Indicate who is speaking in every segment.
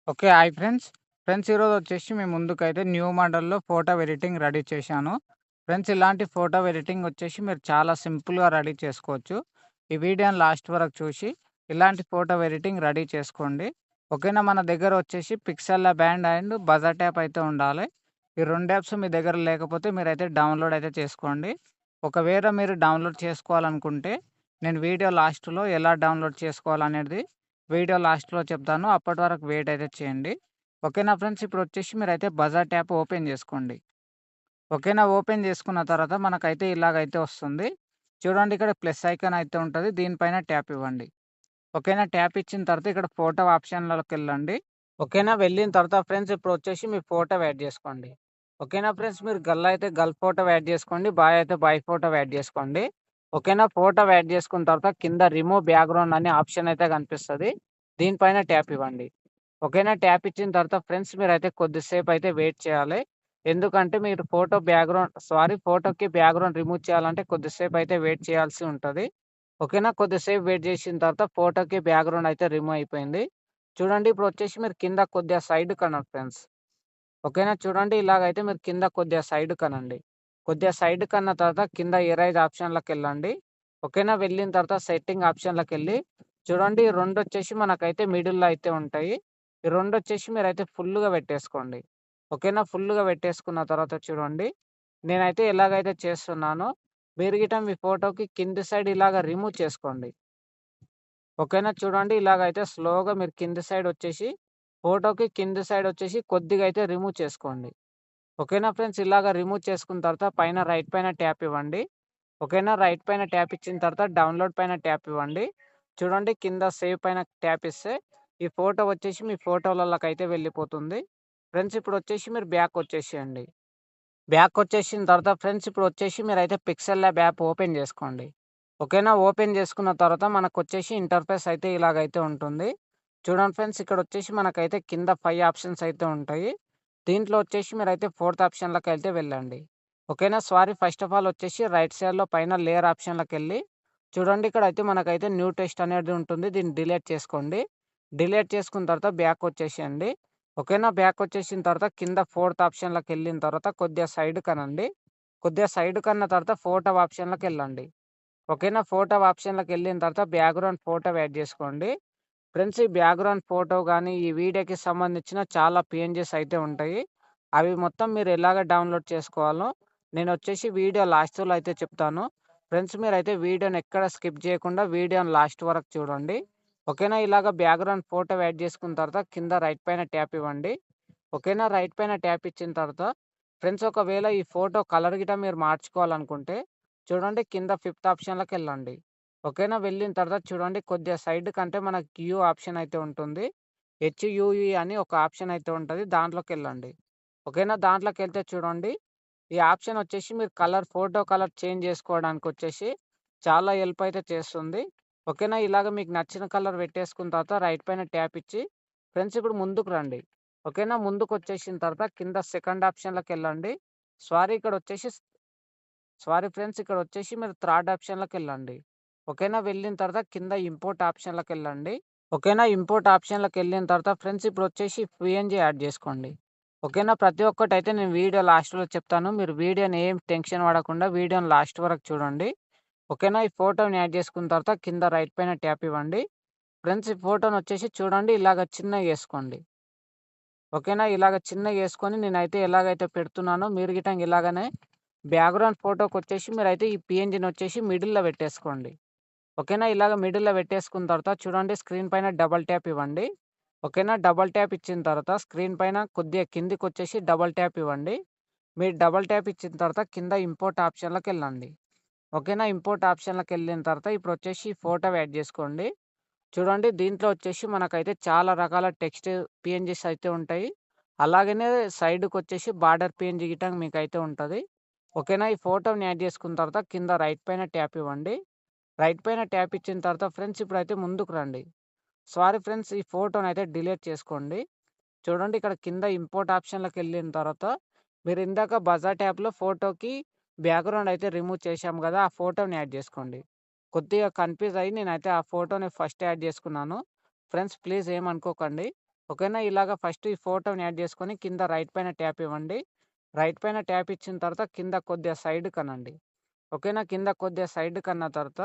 Speaker 1: Okay. Hi friends. ఈరోజొచ్చేసి మీ ముందుకైతే న్యూ మోడల్‌లో ఫోటో ఎడిటింగ్ రెడీ చేశాను. ఇలాంటి ఫోటో ఎడిటింగ్ వచ్చేసి మీరు చాలా సింపుల్‌గా రెడీ చేసుకోవచ్చు. ఈ వీడియోని లాస్ట్ వరకు చూసి ఇలాంటి ఫోటో ఎడిటింగ్ రెడీ చేసుకోండి. ఓకేనా? మన దగ్గర వచ్చేసి పిక్సెల్ ల్యాబ్ అండ్ బజార్ ట్యాప్ అయితే ఉండాలి. ఈ 2 యాప్స్ మీ దగ్గర లేకపోతే మీరైతే డౌన్‌లోడ్ అయితే చేసుకోండి. ఒకవేళ మీరు డౌన్‌లోడ్ చేసుకోవాలనుకుంటే నేను వీడియో లాస్ట్‌లో ఎలా డౌన్‌లోడ్ చేసుకోవాలనేది వీడియో లాస్ట్‌లో చెప్తాను. అప్పటి వరకు వెయిట్ అయితే చేయండి. ఓకేనా ఫ్రెండ్స్. ఇప్పుడొచ్చేసి మీరైతే బజార్ యాప్ ఓపెన్ చేసుకోండి. ఓకేనా. ఓపెన్ చేసుకున్న తర్వాత మనకైతే ఇలాగైతే వస్తుంది. చూడండి, ఇక్కడ ప్లస్ ఐకాన్ అయితే ఉంటది. దీనిపైన ట్యాప్ ఇవ్వండి. ఓకేనా. ట్యాప్ ఇచ్చిన తర్వాత ఇక్కడ ఫోటో ఆప్షన్‌లోకెళ్ళండి. ఓకేనా. వెళ్ళిన తర్వాత ఫ్రెండ్స్ ఇప్పుడొచ్చేసి మీ ఫోటో యాడ్ చేసుకోండి. ఓకేనా ఫ్రెండ్స్. మీరు గర్ల్ అయితే గర్ల్ ఫోటో యాడ్ చేసుకోండి. బాయ్ అయితే బాయ్ ఫోటో యాడ్ చేసుకోండి. ఓకేనా. ఫోటో యాడ్ చేసుకున్న తర్వాత కింద రిమూవ్ బ్యాక్‌గ్రౌండ్ అనే ఆప్షన్ అయితే కనిపిస్తది. దీనిపైన ట్యాప్ ఇవ్వండి. ఓకేనా. ట్యాప్ ఇచ్చిన తర్వాత ఫ్రెండ్స్ మీరైతే కొద్దిసేపు అయితే వెయిట్ చేయాలి. ఎందుకంటే మీరు ఫోటోకి బ్యాక్‌గ్రౌండ్ రిమూవ్ చేయాలంటే కొద్దిసేపు అయితే వెయిట్ చేయాల్సి ఉంటది. ఓకేనా. కొద్దిసేపు వెయిట్ చేసిన తర్వాత ఫోటోకి బ్యాక్‌గ్రౌండ్ అయితే రిమూవ్ అయిపోయింది. చూడండి, ఇప్పుడొచ్చేసి మీరు కింద కొద్దిగా సైడ్‌కి కనండి ఫ్రెండ్స్. ఓకేనా. చూడండి, ఇలాగైతే మీరు కింద కొద్దిగా సైడ్‌కి కనండి. కొద్దిగా సైడ్‌కి కన్న తర్వాత కింద ఎరైజ్ ఆప్షన్‌లోకెళ్ళండి. ఓకేనా. వెళ్ళిన తర్వాత సెట్టింగ్ ఆప్షన్‌లోకెళ్ళి చూడండి, ఈ రెండొచ్చేసి మనకైతే మిడిల్‌లో అయితే ఉంటాయి. ఈ రెండొచ్చేసి మీరైతే ఫుల్లుగా పెట్టేసుకోండి. ఓకేనా. ఫుల్లుగా పెట్టేసుకున్న తర్వాత చూడండి, నేనైతే ఎలాగైతే చేస్తున్నానో మీరు గిట్ట మీ ఫోటోకి కింది సైడ్ ఇలాగ రిమూవ్ చేసుకోండి. ఓకేనా. చూడండి, ఇలాగైతే స్లోగా మీరు కింది సైడ్ వచ్చేసి ఫోటోకి కింది సైడ్ వచ్చేసి కొద్దిగా అయితే రిమూవ్ చేసుకోండి. ఓకేనా ఫ్రెండ్స్. ఇలాగ రిమూవ్ చేసుకున్న తర్వాత పైన రైట్ పైన ట్యాప్ ఇవ్వండి. ఓకేనా. రైట్ పైన ట్యాప్ ఇచ్చిన తర్వాత డౌన్‌లోడ్ పైన ట్యాప్ ఇవ్వండి. చూడండి, కింద సేవ్ పైన ట్యాప్ ఇస్తే ఈ ఫోటో వచ్చేసి మీ ఫోటోలలోకైతే వెళ్ళిపోతుంది. ఫ్రెండ్స్ ఇప్పుడొచ్చేసి మీరు బ్యాక్ వచ్చేసేయండి. బ్యాక్ వచ్చేసిన తర్వాత ఫ్రెండ్స్ ఇప్పుడొచ్చేసి మీరైతే పిక్సెల్ ల్యాబ్ యాప్ ఓపెన్ చేసుకోండి. ఓకేనా. ఓపెన్ చేసుకున్న తర్వాత మనకొచ్చేసి ఇంటర్ఫేస్ అయితే ఇలాగైతే ఉంటుంది. చూడండి ఫ్రెండ్స్, ఇక్కడొచ్చేసి మనకైతే కింద 5 ఆప్షన్స్ అయితే ఉంటాయి. దీంట్లో వచ్చేసి మీరైతే ఫోర్త్ ఆప్షన్‌లోకైతే వెళ్ళండి. ఓకేనా. ఫస్ట్ ఆఫ్ ఆల్ వచ్చేసి రైట్ సైడ్‌లో పైన లేయర్ ఆప్షన్‌లోకెళ్ళి చూడండి, ఇక్కడైతే మనకైతే న్యూ టెక్స్ట్ అనేది ఉంటుంది. దీన్ని డిలీట్ చేసుకోండి. డిలీట్ చేసుకున్న తర్వాత బ్యాక్ వచ్చేసేయండి. ఓకేనా. బ్యాక్ వచ్చేసిన తర్వాత కింద ఫోర్త్ ఆప్షన్‌లోకెళ్ళిన తర్వాత కొద్దిగా సైడ్ కనండి. కొద్దిగా సైడ్ కన్న తర్వాత ఫోటో ఆప్షన్‌లోకెళ్ళండి. ఓకేనా. ఫోటో ఆప్షన్‌లోకెళ్ళిన తర్వాత బ్యాక్‌గ్రౌండ్ ఫోటో యాడ్ చేసుకోండి. ఫ్రెండ్స్, ఈ బ్యాక్‌గ్రౌండ్ ఫోటో గాని, ఈ వీడియోకి సంబంధించిన చాలా పీఎన్‌జీస్ అయితే ఉంటాయి. అవి మొత్తం మీరు ఎలాగ డౌన్‌లోడ్ చేసుకోవాలో నేనొచ్చేసి వీడియో లాస్ట్‌లో అయితే చెప్తాను. ఫ్రెండ్స్, మీరైతే వీడియోని ఎక్కడ స్కిప్ చేయకుండా వీడియోని లాస్ట్ వరకు చూడండి. ఓకేనా. ఇలాగ బ్యాక్‌గ్రౌండ్ ఫోటో యాడ్ చేసుకున్న తర్వాత కింద రైట్ పైన ట్యాప్ ఇవ్వండి. ఓకేనా. రైట్ పైన ట్యాప్ ఇచ్చిన తర్వాత ఫ్రెండ్స్ ఒకవేళ ఈ ఫోటో కలర్ గిట్ట మీరు మార్చుకోవాలనుకుంటే చూడండి, కింద ఫిఫ్త్ ఆప్షన్‌లోకెళ్ళండి. ఓకేనా. వెళ్ళిన తర్వాత చూడండి, కొద్దిగా సైడ్ కంటే మనకి క్యూ ఆప్షన్ అయితే ఉంటుంది. హెచ్‌యుఈ అని ఒక ఆప్షన్ అయితే ఉంటది. దాంట్లోకెళ్ళండి. ఓకేనా. దాంట్లోకెళ్తే చూడండి, ఈ ఆప్షన్ వచ్చేసి మీరు ఫోటో కలర్ చేంజ్ చేసుకోవడానికొచ్చేసి చాలా హెల్ప్ అయితే చేస్తుంది. ఓకేనా. ఇలాగ మీకు నచ్చిన కలర్ పెట్టేసుకున్న తర్వాత రైట్ పైన ట్యాప్ ఇచ్చి ఫ్రెండ్స్ ఇప్పుడు ముందుకు రండి. ఓకేనా. ముందుకొచ్చేసిన తర్వాత కింద సెకండ్ ఆప్షన్‌లోకెళ్ళండి. సారీ ఇక్కడొచ్చేసి సారీ ఫ్రెండ్స్, ఇక్కడొచ్చేసి మీరు థర్డ్ ఆప్షన్‌లోకెళ్ళండి. ఓకేనా. వెళ్ళిన తర్వాత కింద ఇంపోర్ట్ ఆప్షన్‌లోకెళ్ళండి. ఓకేనా. ఇంపోర్ట్ ఆప్షన్‌లోకెళ్ళిన తర్వాత ఫ్రెండ్స్ ఇప్పుడొచ్చేసి పీఎన్‌జీ యాడ్ జేసుకోండి. ఓకేనా. ప్రతి ఒక్కటైతే నేను వీడియో లాస్ట్‌లో చెప్తాను. మీరు వీడియోని ఏం టెన్షన్ పడకుండా వీడియోని లాస్ట్ వరకు చూడండి. ఓకేనా. ఈ ఫోటోని యాడ్ చేసుకున్న తర్వాత కింద రైట్ పైన ట్యాప్ ఇవ్వండి. ఫ్రెండ్స్, ఈ ఫోటోనొచ్చేసి చూడండి, ఇలాగ చిన్నగేసుకోండి. ఓకేనా. ఇలాగ చిన్నగేసుకొని నేనైతే ఎలాగైతే పెడుతున్నానో మీరు గిట్టంగా ఇలాగనే బ్యాక్‌గ్రౌండ్ ఫోటోకొచ్చేసి మీరైతే ఈ పీఎన్‌జీనొచ్చేసి మిడిల్‌లో పెట్టేసుకోండి. ఓకేనా. ఇలాగ మిడిల్‌లో పెట్టేసుకున్న తర్వాత చూడండి, స్క్రీన్ పైన డబుల్ ట్యాప్ ఇవ్వండి. ఓకేనా. డబుల్ ట్యాప్ ఇచ్చిన తర్వాత స్క్రీన్ పైన కొద్దిగా కిందికొచ్చేసి డబుల్ ట్యాప్ ఇవ్వండి. మీరు డబుల్ ట్యాప్ ఇచ్చిన తర్వాత కింద ఇంపోర్ట్ ఆప్షన్‌లోకెళ్ళండి. ఓకేనా. ఇంపోర్ట్ ఆప్షన్‌లోకెళ్ళిన తర్వాత ఇప్పుడొచ్చేసి ఫోటో యాడ్ జేసుకోండి. చూడండి, దీంట్లో వచ్చేసి మనకైతే చాలా రకాల టెక్స్ట్ పీఎన్‌జీస్ అయితే ఉంటాయి. అలాగనే సైడ్‌కొచ్చేసి బార్డర్ పీఎన్‌జీ గిట్టం మీకైతే ఉంటది. ఓకేనా. ఈ ఫోటోని యాడ్ చేసుకున్న తర్వాత కింద రైట్ పైన ట్యాప్ ఇవ్వండి. రైట్ పైన ట్యాప్ ఇచ్చిన తర్వాత ఫ్రెండ్స్ ఇప్పుడైతే ముందుకు రండి. ఫ్రెండ్స్, ఈ ఫోటోనైతే డిలీట్ చేసుకోండి. చూడండి, ఇక్కడ కింద ఇంపోర్ట్ ఆప్షన్‌లోకెళ్ళిన తర్వాత మీరు ఇందాక బజార్ ట్యాబ్‌లో ఫోటోకి బ్యాక్‌గ్రౌండ్ అయితే రిమూవ్ చేశాం గదా! ఆ ఫోటోని యాడ్ జేసుకోండి. కొద్దిగా కన్‌ఫ్యూజ్ అయ్యి నేనైతే ఆ ఫోటోని ఫస్ట్ యాడ్ జేసుకున్నాను. ఫ్రెండ్స్ ప్లీజ్ ఏమనుకోకండి. ఓకేనా? ఇలాగ ఫస్ట్ ఈ ఫోటోని యాడ్ చేసుకొని కింద రైట్ పైన ట్యాప్ ఇవ్వండి. రైట్ పైన ట్యాప్ ఇచ్చిన తర్వాత కింద కొద్దిగా సైడ్‌కనండి. ఓకేనా? కింద కొద్దిగా సైడ్‌కన్న తర్వాత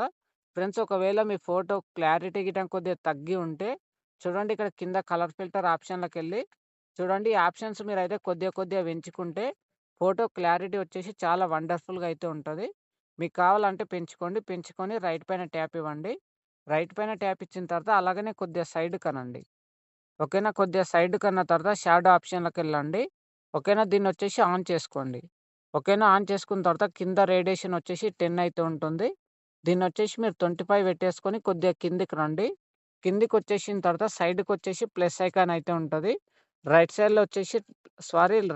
Speaker 1: ఫ్రెండ్స్ ఒకవేళ మీ ఫోటో క్లారిటీ గిట్టం కొద్దిగా తగ్గి ఉంటే చూడండి ఇక్కడ కింద కలర్ ఫిల్టర్ ఆప్షన్‌లోకెళ్ళి చూడండి ఈ ఆప్షన్స్ మీరైతే కొద్దిగా కొద్దిగా పెంచుకుంటే ఫోటో క్లారిటీ వచ్చేసి చాలా వండర్‌ఫుల్‌గా అయితే ఉంటది. మీకు కావాలంటే పెంచుకోండి. పెంచుకొని రైట్ పైన ట్యాప్ ఇవ్వండి. రైట్ పైన ట్యాప్ ఇచ్చిన తర్వాత అలాగనే కొద్దిగా సైడ్‌కనండి. ఓకేనా? కొద్దిగా సైడ్‌కన్న తర్వాత షాడో ఆప్షన్‌లోకెళ్ళండి. ఓకేనా? దీన్నొచ్చేసి ఆన్ చేసుకోండి. ఓకేనా? ఆన్ చేసుకున్న తర్వాత కింద రేడియేషన్ వచ్చేసి 10 అయితే ఉంటుంది. దీన్నొచ్చేసి మీరు 25 పెట్టేసుకొని కొద్దిగా కిందకి రండి. కిందకొచ్చేసిన తర్వాత సైడ్‌కొచ్చేసి ప్లస్ ఐకాన్ అయితే ఉంటది. రైట్ సైడ్‌లో వచ్చేసి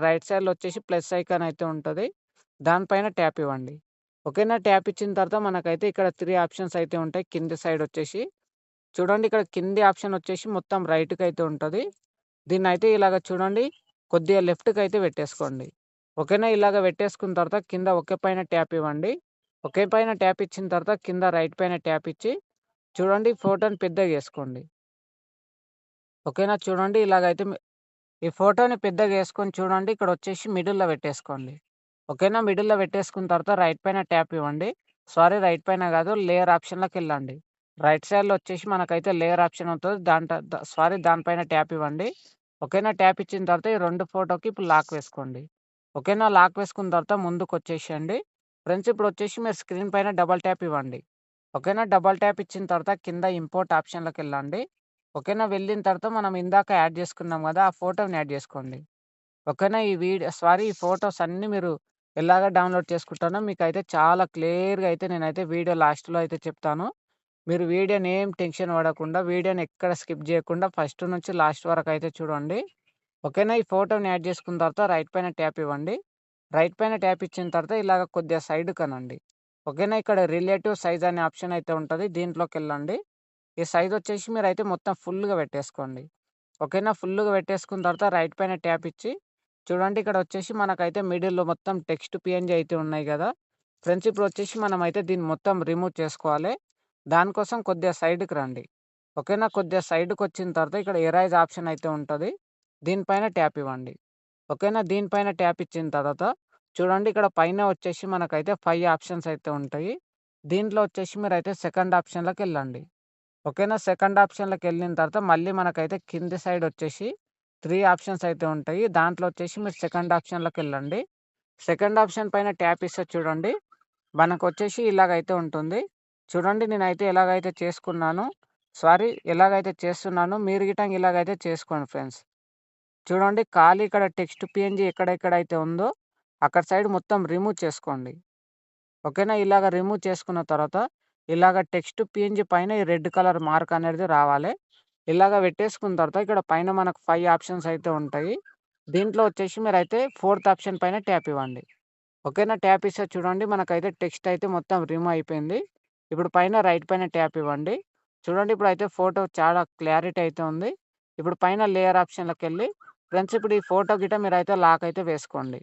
Speaker 1: రైట్ సైడ్‌లో వచ్చేసి ప్లస్ ఐకాన్ అయితే ఉంటది. దానిపైన ట్యాప్ ఇవ్వండి. ఓకేనా? ట్యాప్ ఇచ్చిన తర్వాత మనకైతే ఇక్కడ 3 ఆప్షన్స్ అయితే ఉంటాయి కింది సైడ్ వచ్చేసి. చూడండి ఇక్కడ కింది ఆప్షన్ వచ్చేసి మొత్తం రైట్‌కైతే ఉంటది. దీన్నయితే ఇలాగ చూడండి కొద్దిగా లెఫ్ట్‌కైతే పెట్టేసుకోండి. ఓకేనా? ఇలాగ పెట్టేసుకున్న తర్వాత కింద ఓకే పైన ట్యాప్ ఇవ్వండి. ఓకే పైన ట్యాప్ ఇచ్చిన తర్వాత కింద రైట్ పైన ట్యాప్ ఇచ్చి చూడండి ఫోటోని పెద్దగా చేసుకోండి. ఓకేనా? చూడండి ఇలాగైతే ఈ ఫోటోని పెద్దగా యేసుకొని చూడండి ఇక్కడొచ్చేసి మిడిల్‌లో పెట్టేసుకోండి. ఓకేనా? మిడిల్‌లో పెట్టేసుకున్న తర్వాత రైట్ పైన ట్యాప్ ఇవ్వండి. రైట్ పైన గాదు లేయర్ ఆప్షన్‌లోకెళ్ళండి. రైట్ సైడ్‌లో వచ్చేసి మనకైతే లేయర్ ఆప్షన్ ఉంటది. దానిపైన ట్యాప్ ఇవ్వండి. ఓకేనా? ట్యాప్ ఇచ్చిన తర్వాత ఈ 2 ఫోటోకి ఇప్పుడు లాక్ వేసుకోండి. ఓకేనా? లాక్ వేసుకున్న తర్వాత ముందుకొచ్చేసేయండి. ఫ్రెండ్స్ ఇప్పుడొచ్చేసి మీరు స్క్రీన్ పైన డబుల్ ట్యాప్ ఇవ్వండి. ఓకేనా? డబుల్ ట్యాప్ ఇచ్చిన తర్వాత కింద ఇంపోర్ట్ ఆప్షన్‌లోకెళ్ళండి. ఓకేనా? వెళ్ళిన తర్వాత మనం ఇందాక యాడ్ చేసుకున్నాం గదా! ఆ ఫోటోని యాడ్ జేసుకోండి. ఓకేనా? ఈ ఫోటోస్ అన్నీ మీరు ఎలాగ డౌన్‌లోడ్ చేసుకుంటానో మీకైతే చాలా క్లియర్‌గా అయితే నేనైతే వీడియో లాస్ట్‌లో అయితే చెప్తాను. మీరు వీడియోని ఏం టెన్షన్ పడకుండా, వీడియోని ఎక్కడ స్కిప్ జేయకుండా ఫస్ట్ నుంచి లాస్ట్ వరకైతే చూడండి. ఓకేనా? ఈ ఫోటోని యాడ్ చేసుకున్న తర్వాత రైట్ పైన ట్యాప్ ఇవ్వండి. రైట్ పైన ట్యాప్ ఇచ్చిన తర్వాత ఇలాగ కొద్దిగా సైడ్‌కనండి. ఓకేనా? ఇక్కడ రిలేటివ్ సైజ్ అనే ఆప్షన్ అయితే ఉంటది. దీంట్లోకెళ్ళండి. ఈ సైజ్ వచ్చేసి మీరైతే మొత్తం ఫుల్‌గా పెట్టేసుకోండి. ఓకేనా? ఫుల్లుగా పెట్టేసుకున్న తర్వాత రైట్ పైన ట్యాప్ ఇచ్చి, చూడండి ఇక్కడొచ్చేసి మనకైతే మిడిల్‌లో మొత్తం టెక్స్ట్ పీఎన్‌జీ అయితే ఉన్నాయి గదా! ఫ్రెండ్స్ ఇప్పుడొచ్చేసి మనమైతే దీన్ని మొత్తం రిమూవ్ చేసుకోవాలి. దానికోసం కొద్దిగా సైడ్‌కి రండి. ఓకేనా? కొద్దిగా సైడ్‌కొచ్చిన తర్వాత ఇక్కడ ఎరైజ్ ఆప్షన్ అయితే ఉంటది. దీనిపైన ట్యాప్ ఇవ్వండి. ఓకేనా? దీనిపైన ట్యాప్ ఇచ్చిన తర్వాత చూడండి ఇక్కడ పైన వచ్చేసి మనకైతే 5 ఆప్షన్స్ అయితే ఉంటాయి. దీంట్లో వచ్చేసి మీరైతే సెకండ్ ఆప్షన్‌లోకెళ్ళండి. ఓకేనా? సెకండ్ ఆప్షన్‌లోకెళ్ళిన తర్వాత మళ్ళీ మనకైతే కింది సైడ్ వచ్చేసి 3 ఆప్షన్స్ అయితే ఉంటాయి. దాంట్లో వచ్చేసి మీరు సెకండ్ ఆప్షన్‌లోకెళ్ళండి. సెకండ్ ఆప్షన్ పైన ట్యాప్ ఇస్తే చూడండి, మనకొచ్చేసి ఇలాగైతే ఉంటుంది. చూడండి నేనైతే ఎలాగైతే చేసుకున్నానో ఎలాగైతే చేస్తున్నానో మీరు గిట్టంగా ఇలాగైతే చేసుకోండి ఫ్రెండ్స్. చూడండి ఖాళీ ఇక్కడ టెక్స్ట్ పీఎన్‌జీ ఎక్కడెక్కడైతే ఉందో అక్కడ సైడ్ మొత్తం రిమూవ్ చేసుకోండి. ఓకేనా? ఇలాగ రిమూవ్ చేసుకున్న తర్వాత, ఇలాగ టెక్స్ట్ పీఎన్‌జీ పైన ఈ రెడ్ కలర్ మార్క్ అనేది రావాలె. ఇలాగ పెట్టేసుకున్న తర్వాత ఇక్కడ పైన మనకు 5 ఆప్షన్స్ అయితే ఉంటాయి. దీంట్లో వచ్చేసి మీరైతే ఫోర్త్ ఆప్షన్ పైన ట్యాప్ ఇవ్వండి. ఓకేనా? ట్యాప్ ఇస్తే చూడండి మనకైతే టెక్స్ట్ అయితే మొత్తం రిమూవ్ అయిపోయింది. ఇప్పుడు పైన రైట్ పైన ట్యాప్ ఇవ్వండి. చూడండి ఇప్పుడైతే ఫోటో చాలా క్లారిటీ అయితే ఉంది. ఇప్పుడు పైన లేయర్ ఆప్షన్‌లోకెళ్ళి ఫ్రెండ్స్ ఇప్పుడు ఈ ఫోటో గిట్ట మీరైతే లాక్ అయితే వేసుకోండి.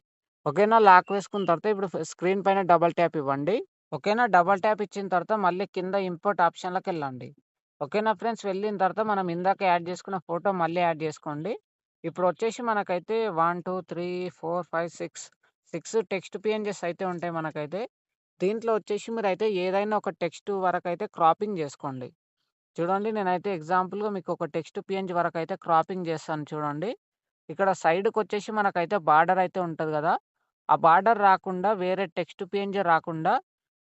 Speaker 1: ఓకేనా? లాక్ వేసుకున్న తర్వాత ఇప్పుడు స్క్రీన్ పైన డబుల్ ట్యాప్ ఇవ్వండి. ఓకేనా? డబుల్ ట్యాప్ ఇచ్చిన తర్వాత మళ్ళీ కింద ఇంపోర్ట్ ఆప్షన్‌లోకెళ్ళండి. ఓకేనా ఫ్రెండ్స్? వెళ్ళిన తర్వాత మనం ఇందాక యాడ్ చేసుకున్న ఫోటో మళ్ళీ యాడ్ చేసుకోండి. ఇప్పుడొచ్చేసి మనకైతే 1, 2, 3, 4, 5, 6 టెక్స్ట్ పీఎన్‌జీస్ అయితే ఉంటాయి మనకైతే. దీంట్లో వచ్చేసి మీరైతే ఏదైనా ఒక టెక్స్ట్ వరకైతే క్రాపింగ్ జేసుకోండి. చూడండి నేనైతే ఎగ్జాంపుల్‌గా మీకు ఒక టెక్స్ట్ పీఎన్‌జీ వరకైతే క్రాపింగ్ చేస్తాను చూడండి. ఇక్కడ సైడ్‌కొచ్చేసి మనకైతే బార్డర్ అయితే ఉంటది గదా! ఆ బార్డర్ రాకుండా వేరే టెక్స్ట్ పీఎన్‌జీ రాకుండా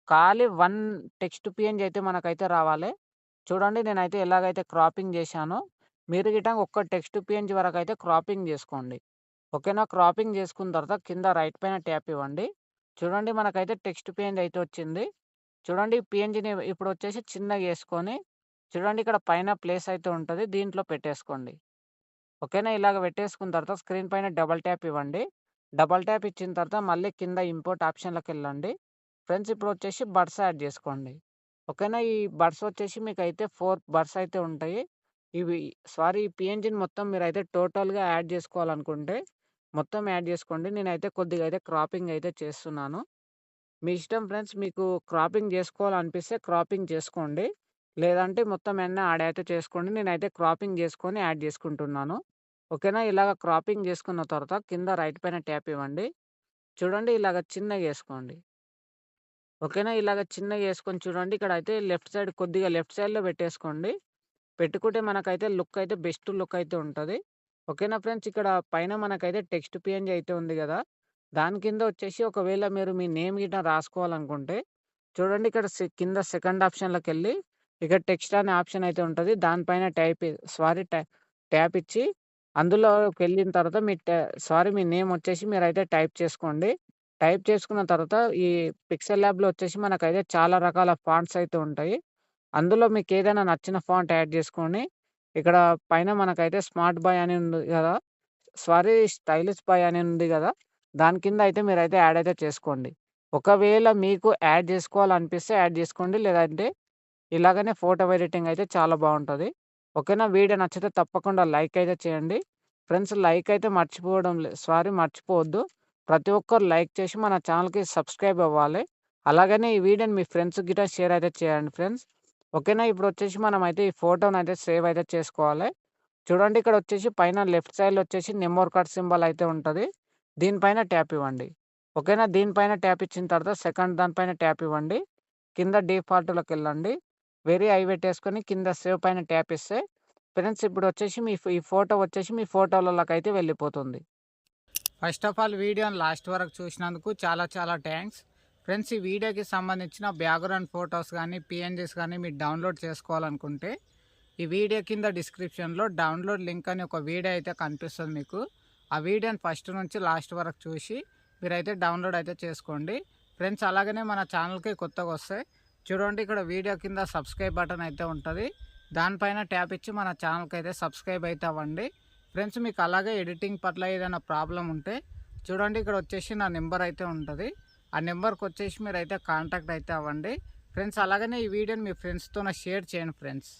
Speaker 1: ఖాళీ 1 టెక్స్ట్ పీఎన్‌జీ అయితే మనకైతే రావాలె. చూడండి నేనైతే ఎలాగైతే క్రాపింగ్ జేశానో, మీరు గిట్టంగా ఒక్క టెక్స్ట్ పీఎన్‌జీ వరకైతే క్రాపింగ్ జేసుకోండి. ఓకేనా? క్రాపింగ్ జేసుకున్న తర్వాత కింద రైట్ పైన ట్యాప్ ఇవ్వండి. చూడండి మనకైతే టెక్స్ట్ పీఎన్‌జీ అయితే వచ్చింది. చూడండి పీఎన్‌జీని ఇప్పుడొచ్చేసి చిన్నగేసుకొని, చూడండి ఇక్కడ పైన ప్లేస్ అయితే ఉంటది. దీంట్లో పెట్టేసుకోండి. ఓకేనా? ఇలాగ పెట్టేసుకున్న తర్వాత స్క్రీన్ పైన డబుల్ ట్యాప్ ఇవ్వండి. డబుల్ ట్యాప్ ఇచ్చిన తర్వాత మళ్ళీ కింద ఇంపోర్ట్ ఆప్షన్‌లోకెళ్ళండి. ఫ్రెండ్స్ ఇప్పుడొచ్చేసి బడ్స్ యాడ్ జేసుకోండి. ఓకేనా? ఈ బడ్స్ వచ్చేసి మీకైతే 4 బడ్స్ అయితే ఉంటాయి. ఇవి ఈ పీఎన్‌జీని మొత్తం మీరైతే టోటల్‌గా యాడ్ జేసుకోవాలనుకుంటే, మొత్తం యాడ్ జేసుకోండి. నేనైతే కొద్దిగా అయితే క్రాపింగ్ అయితే చేస్తున్నాను. మీ ఇష్టం ఫ్రెండ్స్. మీకు క్రాపింగ్ జేసుకోవాలనిపిస్తే క్రాపింగ్ చేసుకోండి. లేదంటే మొత్తం అన్నీ యాడ్ అయితే చేసుకోండి. నేనైతే క్రాపింగ్ జేసుకొని యాడ్ జేసుకుంటున్నాను. ఓకేనా? ఇలాగ క్రాపింగ్ చేసుకున్న తర్వాత కింద రైట్ పైన ట్యాప్ ఇవ్వండి. చూడండి ఇలాగ చిన్నగేసుకోండి. ఓకేనా? ఇలాగ చిన్నగేసుకొని చూడండి ఇక్కడైతే లెఫ్ట్ సైడ్ కొద్దిగా లెఫ్ట్ సైడ్‌లో పెట్టేసుకోండి. పెట్టుకుంటే మనకైతే లుక్ అయితే బెస్ట్ లుక్ అయితే ఉంటది. ఓకేనా ఫ్రెండ్స్. ఇక్కడ పైన మనకైతే టెక్స్ట్ పిఎన్‌జీ అయితే ఉంది గదా! దాని కింద వచ్చేసి ఒకవేళ మీరు మీ నేమ్ గిట్ల రాసుకోవాలనుకుంటే చూడండి ఇక్కడ కింద సెకండ్ ఆప్షన్‌లోకెళ్ళి ఇక్కడ టెక్స్ట్ అనే ఆప్షన్ అయితే ఉంటది. దానిపైన ట్యాప్ ఇచ్చి అందులోకెళ్ళిన తర్వాత మీ నేమ్ వచ్చేసి మీరైతే టైప్ చేసుకోండి. టైప్ చేసుకున్న తర్వాత ఈ పిక్సెల్ ల్యాబ్‌లో వచ్చేసి మనకైతే చాలా రకాల ఫాంట్స్ అయితే ఉంటాయి. అందులో మీకేదైనా నచ్చిన ఫాంట్ యాడ్ చేసుకొని, ఇక్కడ పైన మనకైతే స్మార్ట్ బాయ్ అని ఉంది గదా! స్టైలిష్ బాయ్ అని ఉంది గదా! దాని కింద అయితే మీరైతే యాడ్ అయితే చేసుకోండి. ఒకవేళ మీకు యాడ్ జేసుకోవాలనిపిస్తే యాడ్ జేసుకోండి. లేదంటే ఇలాగనే ఫోటో ఎడిటింగ్ అయితే చాలా బావుంటది. ఓకేనా? వీడియో నచ్చితే తప్పకుండా లైక్ అయితే చేయండి. ఫ్రెండ్స్ లైక్ అయితే మర్చిపోవద్దు. ప్రతి ఒక్కరు లైక్ చేసి మన ఛానెల్‌కి సబ్స్క్రైబ్ అవ్వాలి. అలాగనే ఈ వీడియోని మీ ఫ్రెండ్స్ గిట్ట షేర్ అయితే చేయండి ఫ్రెండ్స్. ఓకేనా? ఇప్పుడొచ్చేసి మనమైతే ఈ ఫోటోనైతే సేవ్ అయితే చేసుకోవాలి. చూడండి ఇక్కడొచ్చేసి పైన లెఫ్ట్ సైడ్‌లో వచ్చేసి మెమరీ కార్డ్ సింబల్ అయితే ఉంటది. దీనిపైన ట్యాప్ ఇవ్వండి. ఓకేనా? దీనిపైన ట్యాప్ ఇచ్చిన తర్వాత సెకండ్ దానిపైన ట్యాప్ ఇవ్వండి. కింద డిఫాల్ట్‌లోకెళ్ళండి. వెరీ ఐ పెట్టేసుకొని కింద సేవ్ పైన ట్యాప్ ఇస్తే ఫ్రెండ్స్ ఇప్పుడొచ్చేసి ఈ ఫోటో వచ్చేసి మీ ఫోటోలలోకైతే వెళ్ళిపోతుంది. ఫస్ట్ ఆఫ్ ఆల్ వీడియోని లాస్ట్ వరకు చూసినందుకు చాలా చాలా థ్యాంక్స్. ఫ్రెండ్స్ ఈ వీడియోకి సంబంధించిన బ్యాక్‌గ్రౌండ్ ఫోటోస్ గానీ, పీఎన్‌జీస్ గానీ మీరు డౌన్‌లోడ్ చేసుకోవాలనుకుంటే ఈ వీడియో కింద డిస్క్రిప్షన్‌లో డౌన్‌లోడ్ లింక్ అని ఒక వీడియో అయితే కనిపిస్తది మీకు. ఆ వీడియోని ఫస్ట్ నుంచి లాస్ట్ వరకు చూసి మీరైతే డౌన్‌లోడ్ అయితే చేసుకోండి. ఫ్రెండ్స్ అలాగనే మన ఛానల్‌కి కొత్తగొస్తే చూడండి ఇక్కడ వీడియో కింద సబ్స్క్రైబ్ బటన్ అయితే ఉంటది. దానిపైన ట్యాప్ ఇచ్చి మన ఛానల్‌కి అయితే సబ్స్క్రైబ్ అయితే అవ్వండి. ఫ్రెండ్స్ మీకు అలాగే ఎడిటింగ్ పట్ల ఏదైనా ప్రాబ్లమ్ ఉంటే చూడండి ఇక్కడ వచ్చేసి నా నెంబర్ అయితే ఉంటది. ఆ నెంబర్‌కి వచ్చేసి మీరైతే కాంటాక్ట్ అయితే అవ్వండి. ఫ్రెండ్స్ అలాగనే ఈ వీడియోని మీ ఫ్రెండ్స్‌తోని షేర్ చేయండి ఫ్రెండ్స్.